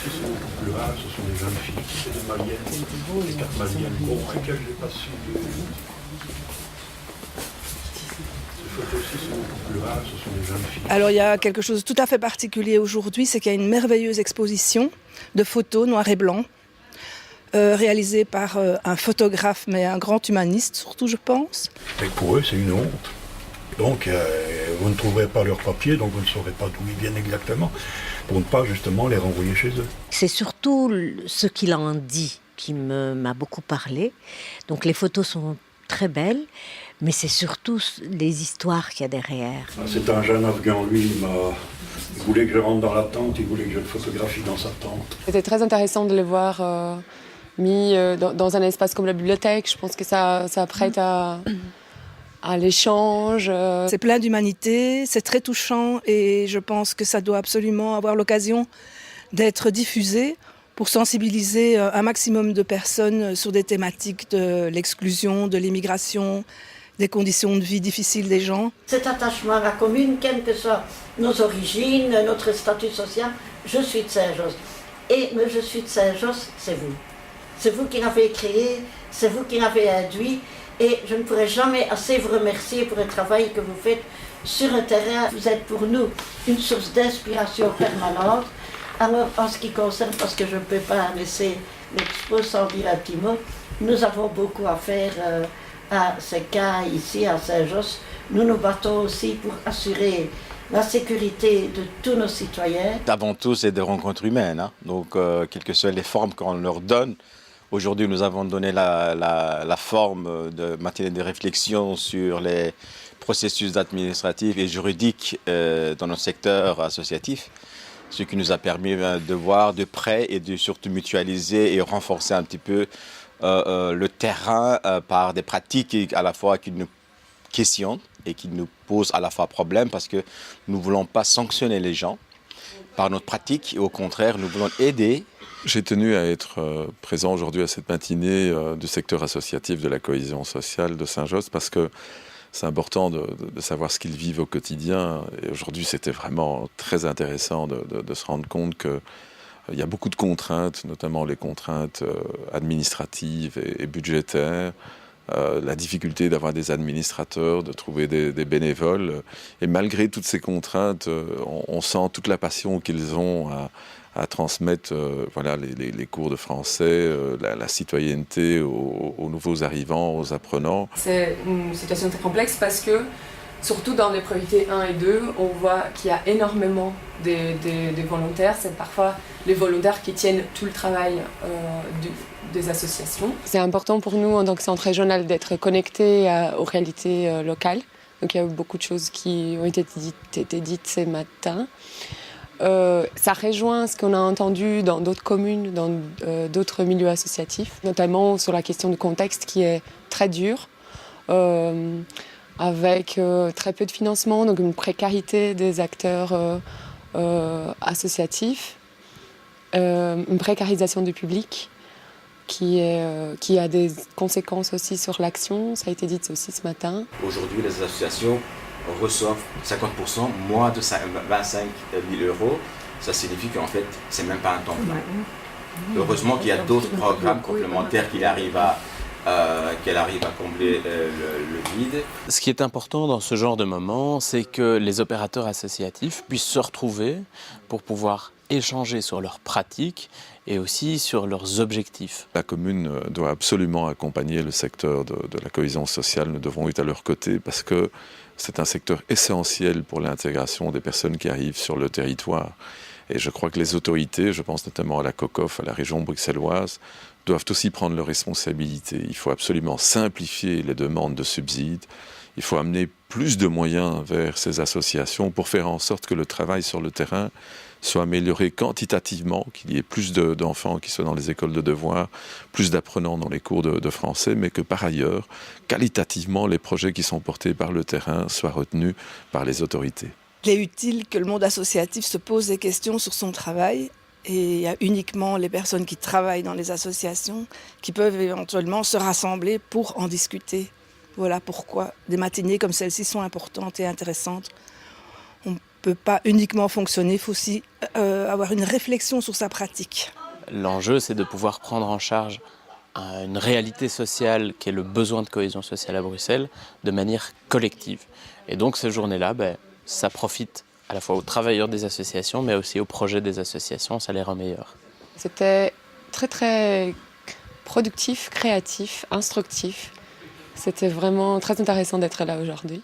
aussi sont beaucoup plus rares, ce sont des jeunes filles, c'est des Maliennes, des 4 Maliennes, bon, lesquelles je n'ai pas su. Ces photos aussi sont beaucoup plus rares, ce sont des jeunes filles. Alors il y a quelque chose de tout à fait particulier aujourd'hui, c'est qu'il y a une merveilleuse exposition de photos noir et blanc, réalisée par un photographe, mais un grand humaniste surtout, je pense. Et pour eux, c'est une honte. Donc, vous ne trouverez pas leurs papiers, donc vous ne saurez pas d'où ils viennent exactement, pour ne pas justement les renvoyer chez eux. C'est surtout ce qu'il en dit qui m'a beaucoup parlé. Donc les photos sont très belles, mais c'est surtout les histoires qu'il y a derrière. C'est un jeune Afghan, lui, il voulait que je rentre dans la tente, il voulait que je le photographie dans sa tente. C'était très intéressant de les voir mis dans un espace comme la bibliothèque. Je pense que ça prête à l'échange. C'est plein d'humanité, c'est très touchant et je pense que ça doit absolument avoir l'occasion d'être diffusé pour sensibiliser un maximum de personnes sur des thématiques de l'exclusion, de l'immigration, des conditions de vie difficiles des gens. Cet attachement à la commune, quelles que soient nos origines, notre statut social, je suis de Saint-Josse. Et mais je suis de Saint-Josse, c'est vous. C'est vous qui l'avez créé, c'est vous qui l'avez induit. Et je ne pourrai jamais assez vous remercier pour le travail que vous faites sur le terrain. Vous êtes pour nous une source d'inspiration permanente. Alors, en ce qui concerne, parce que je ne peux pas laisser l'expo sans dire un petit mot, nous avons beaucoup à faire à ce cas ici à Saint-Josse. Nous nous battons aussi pour assurer la sécurité de tous nos citoyens. Avant tout, c'est des rencontres humaines. Donc, quelles que soient les formes qu'on leur donne, aujourd'hui, nous avons donné la forme de matinée de réflexion sur les processus administratifs et juridiques dans notre secteur associatif, ce qui nous a permis de voir de près et de surtout mutualiser et renforcer un petit peu le terrain par des pratiques à la fois qui nous questionnent et qui nous posent à la fois problème parce que nous ne voulons pas sanctionner les gens par notre pratique et au contraire, nous voulons aider. J'ai tenu à être présent aujourd'hui à cette matinée du secteur associatif de la cohésion sociale de Saint-Josse parce que c'est important de savoir ce qu'ils vivent au quotidien. Et aujourd'hui, c'était vraiment très intéressant de se rendre compte qu'il y a beaucoup de contraintes, notamment les contraintes administratives et budgétaires, la difficulté d'avoir des administrateurs, de trouver des bénévoles. Et malgré toutes ces contraintes, on sent toute la passion qu'ils ont à transmettre les cours de français, la citoyenneté aux nouveaux arrivants, aux apprenants. C'est une situation très complexe parce que, surtout dans les priorités 1 et 2, on voit qu'il y a énormément des volontaires. C'est parfois les volontaires qui tiennent tout le travail des associations. C'est important pour nous, en tant que centre régional, d'être connectés aux réalités locales. Donc il y a eu beaucoup de choses qui ont été dites ce matin. Ça rejoint ce qu'on a entendu dans d'autres communes, dans d'autres milieux associatifs, notamment sur la question du contexte qui est très dur, avec très peu de financement, donc une précarité des acteurs associatifs, une précarisation du public qui a des conséquences aussi sur l'action, ça a été dit aussi ce matin. Aujourd'hui, les associations reçoivent 50% moins de 25 000 €. Ça signifie qu'en fait, c'est même pas un temps plein. Heureusement qu'il y a d'autres programmes complémentaires qu'elle arrive à combler le vide. Ce qui est important dans ce genre de moment, c'est que les opérateurs associatifs puissent se retrouver pour pouvoir échanger sur leurs pratiques et aussi sur leurs objectifs. La commune doit absolument accompagner le secteur de la cohésion sociale. Nous devons être à leur côté parce que c'est un secteur essentiel pour l'intégration des personnes qui arrivent sur le territoire. Et je crois que les autorités, je pense notamment à la COCOF, à la région bruxelloise, doivent aussi prendre leurs responsabilités. Il faut absolument simplifier les demandes de subsides. Il faut amener plus de moyens vers ces associations pour faire en sorte que le travail sur le terrain soit amélioré quantitativement, qu'il y ait plus d'enfants qui soient dans les écoles de devoirs, plus d'apprenants dans les cours de français, mais que par ailleurs, qualitativement, les projets qui sont portés par le terrain soient retenus par les autorités. Il est utile que le monde associatif se pose des questions sur son travail. Et il y a uniquement les personnes qui travaillent dans les associations qui peuvent éventuellement se rassembler pour en discuter. Voilà pourquoi des matinées comme celle-ci sont importantes et intéressantes. On peut pas uniquement fonctionner, il faut aussi avoir une réflexion sur sa pratique. L'enjeu, c'est de pouvoir prendre en charge une réalité sociale qui est le besoin de cohésion sociale à Bruxelles de manière collective. Et donc ces journées-là, ça profite à la fois aux travailleurs des associations, mais aussi aux projets des associations, ça les rend meilleurs. C'était très très productif, créatif, instructif. C'était vraiment très intéressant d'être là aujourd'hui.